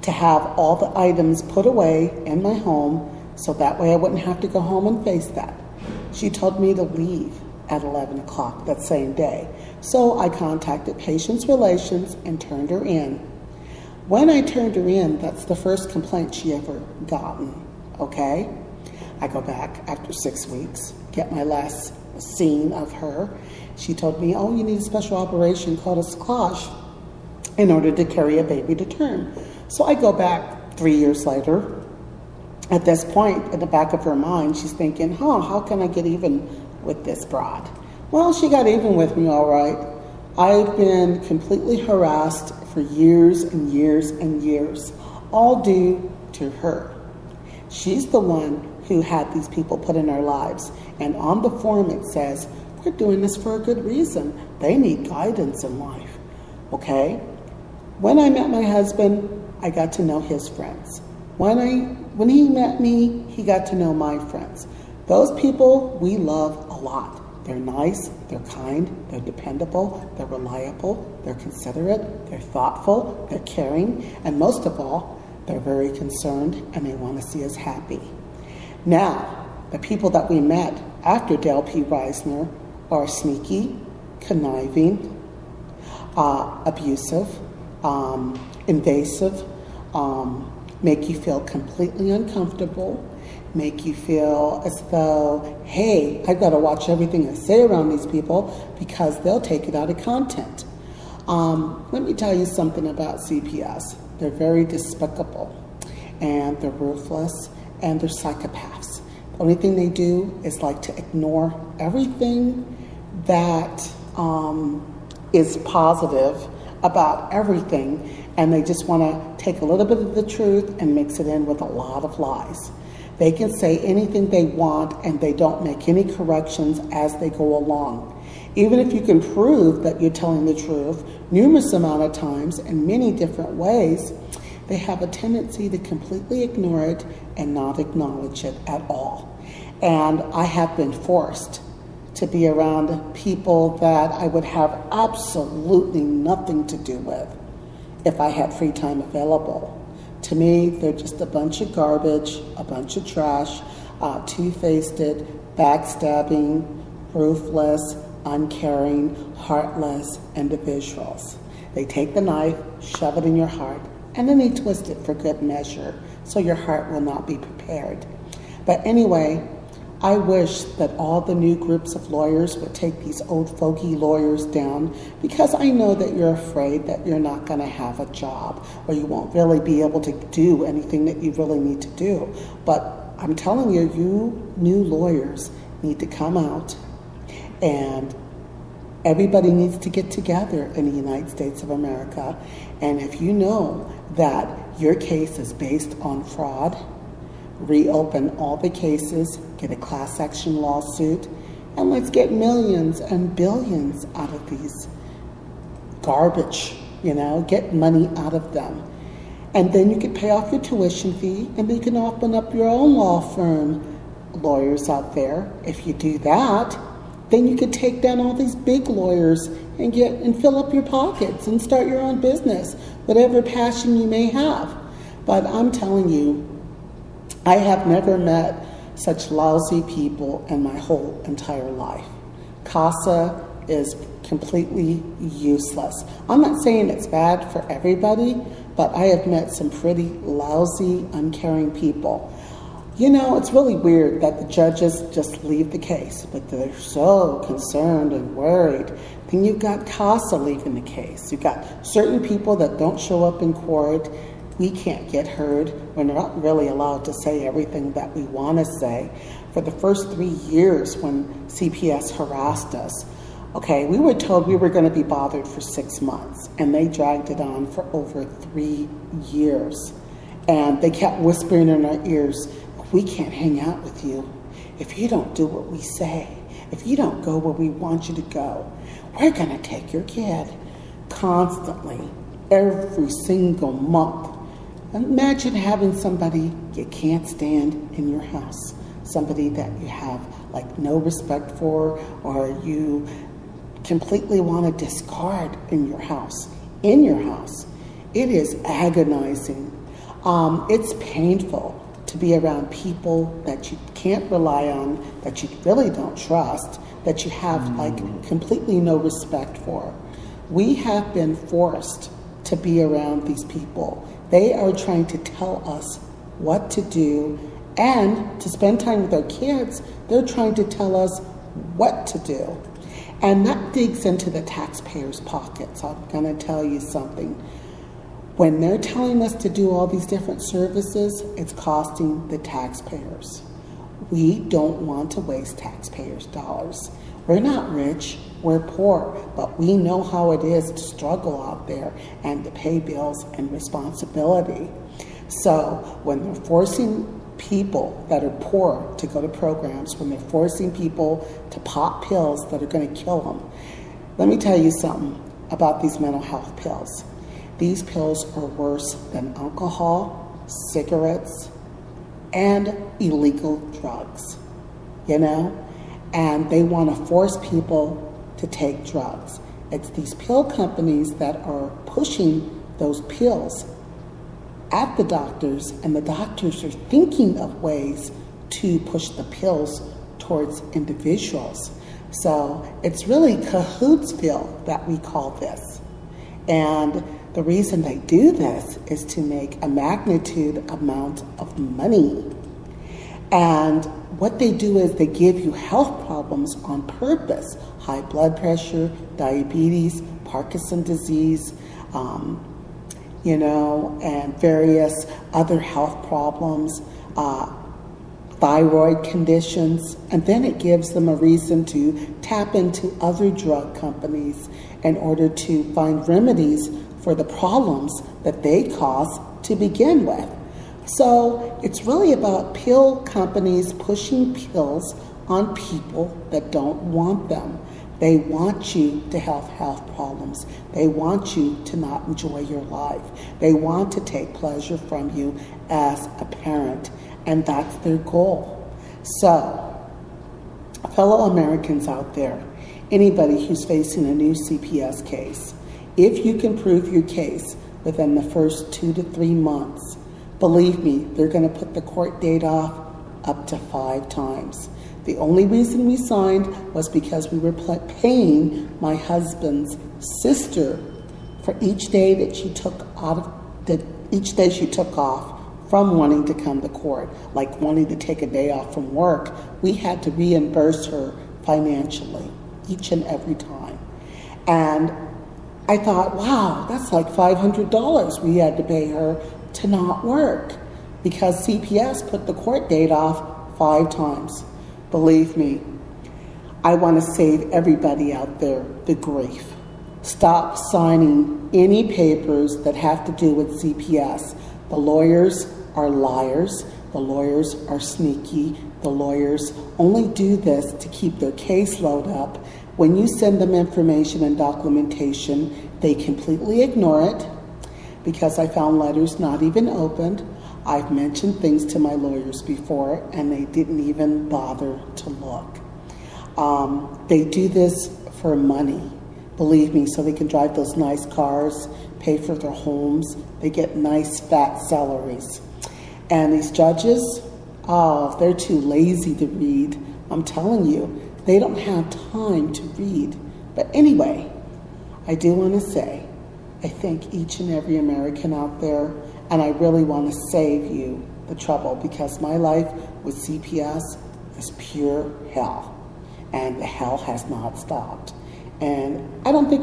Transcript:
to have all the items put away in my home so that way I wouldn't have to go home and face that. She told me to leave at 11 o'clock that same day. So I contacted Patients Relations and turned her in. When I turned her in, that's the first complaint she ever gotten, okay? I go back after 6 weeks, get my last scene of her. She told me, oh, you need a special operation called a squash in order to carry a baby to term. So I go back 3 years later. At this point, in the back of her mind, she's thinking, how can I get even with this broad? Well, she got even with me all right. I've been completely harassed for years and years and years, all due to her. She's the one who had these people put in our lives. And on the form it says, we're doing this for a good reason. They need guidance in life, okay? When I met my husband, I got to know his friends. When he met me, he got to know my friends. Those people we love a lot. They're nice, they're kind, they're dependable, they're reliable, they're considerate, they're thoughtful, they're caring, and most of all, they're very concerned and they want to see us happy. Now, the people that we met after Dale P. Reisner are sneaky, conniving, abusive, invasive, make you feel completely uncomfortable, make you feel as though, hey, I've got to watch everything I say around these people because they'll take it out of content. Let me tell you something about CPS. They're very despicable, and they're ruthless, and they're psychopaths. The only thing they do is like to ignore everything that is positive about everything, and they just want to take a little bit of the truth and mix it in with a lot of lies. They can say anything they want, and they don't make any corrections as they go along. Even if you can prove that you're telling the truth numerous amount of times in many different ways, they have a tendency to completely ignore it and not acknowledge it at all. And I have been forced to be around people that I would have absolutely nothing to do with if I had free time available. To me, they're just a bunch of garbage, a bunch of trash, two-faced, backstabbing, ruthless, uncaring, heartless individuals. They take the knife, shove it in your heart, and then they twist it for good measure, so your heart will not be prepared. But anyway, I wish that all the new groups of lawyers would take these old fogey lawyers down, because I know that you're afraid that you're not going to have a job, or you won't really be able to do anything that you really need to do. But I'm telling you, you new lawyers need to come out, and everybody needs to get together in the United States of America. And if you know that your case is based on fraud, reopen all the cases, get a class action lawsuit, and let's get millions and billions out of these garbage, get money out of them. And then you can pay off your tuition fee, and then you can open up your own law firm. Lawyers out there, if you do that, then you could take down all these big lawyers and fill up your pockets and start your own business, whatever passion you may have. But I'm telling you, I have never met such lousy people in my whole entire life. CASA is completely useless. I'm not saying it's bad for everybody, but I have met some pretty lousy, uncaring people. It's really weird that the judges just leave the case, but they're so concerned and worried. Then you've got CASA leaving the case. You've got certain people that don't show up in court. We can't get heard. We're not really allowed to say everything that we want to say. For the first 3 years when CPS harassed us, okay, we were told we were going to be bothered for 6 months, and they dragged it on for over 3 years. And they kept whispering in our ears, we can't hang out with you if you don't do what we say, if you don't go where we want you to go. We're going to take your kid. Constantly, every single month. Imagine having somebody you can't stand in your house, somebody that you have like no respect for, or you completely want to discard in your house. It is agonizing. It's painful to be around people that you can't rely on, that you really don't trust, that you have like completely no respect for. We have been forced to be around these people. They are trying to tell us what to do, and to spend time with our kids, they're trying to tell us what to do. And that digs into the taxpayers' pockets. I'm gonna tell you something. When they're telling us to do all these different services, it's costing the taxpayers. We don't want to waste taxpayers' dollars. We're not rich, we're poor, but we know how it is to struggle out there and to pay bills and responsibility. So when they're forcing people that are poor to go to programs, when they're forcing people to pop pills that are going to kill them, let me tell you something about these mental health pills. These pills are worse than alcohol, cigarettes, and illegal drugs, you know? And they want to force people to take drugs. It's these pill companies that are pushing those pills at the doctors, and the doctors are thinking of ways to push the pills towards individuals. So it's really Cahootsville that we call this. And the reason they do this is to make a magnitude amount of money. And what they do is they give you health problems on purpose: high blood pressure, diabetes, Parkinson's disease, you know, and various other health problems, thyroid conditions, and then it gives them a reason to tap into other drug companies in order to find remedies for the problems that they cause to begin with. So it's really about pill companies pushing pills on people that don't want them. They want you to have health problems. They want you to not enjoy your life. They want to take pleasure from you as a parent, and that's their goal. So, fellow Americans out there, anybody who's facing a new CPS case, if you can prove your case within the first 2 to 3 months, believe me, they're going to put the court date off up to 5 times. The only reason we signed was because we were paying my husband's sister for each day that she took off from wanting to come to court, like wanting to take a day off from work. We had to reimburse her financially each and every time. And I thought, wow, that's like $500 we had to pay her to not work because CPS put the court date off 5 times. Believe me, I want to save everybody out there the grief. Stop signing any papers that have to do with CPS. The lawyers are liars. The lawyers are sneaky. The lawyers only do this to keep their caseload up. When you send them information and documentation, they completely ignore it, because I found letters not even opened. I've mentioned things to my lawyers before, and they didn't even bother to look. They do this for money, believe me, so they can drive those nice cars, pay for their homes. They get nice fat salaries. And these judges, oh, they're too lazy to read. I'm telling you, they don't have time to read. But anyway, I do want to say, I thank each and every American out there, and I really want to save you the trouble, because my life with CPS is pure hell, and the hell has not stopped. And I don't think it's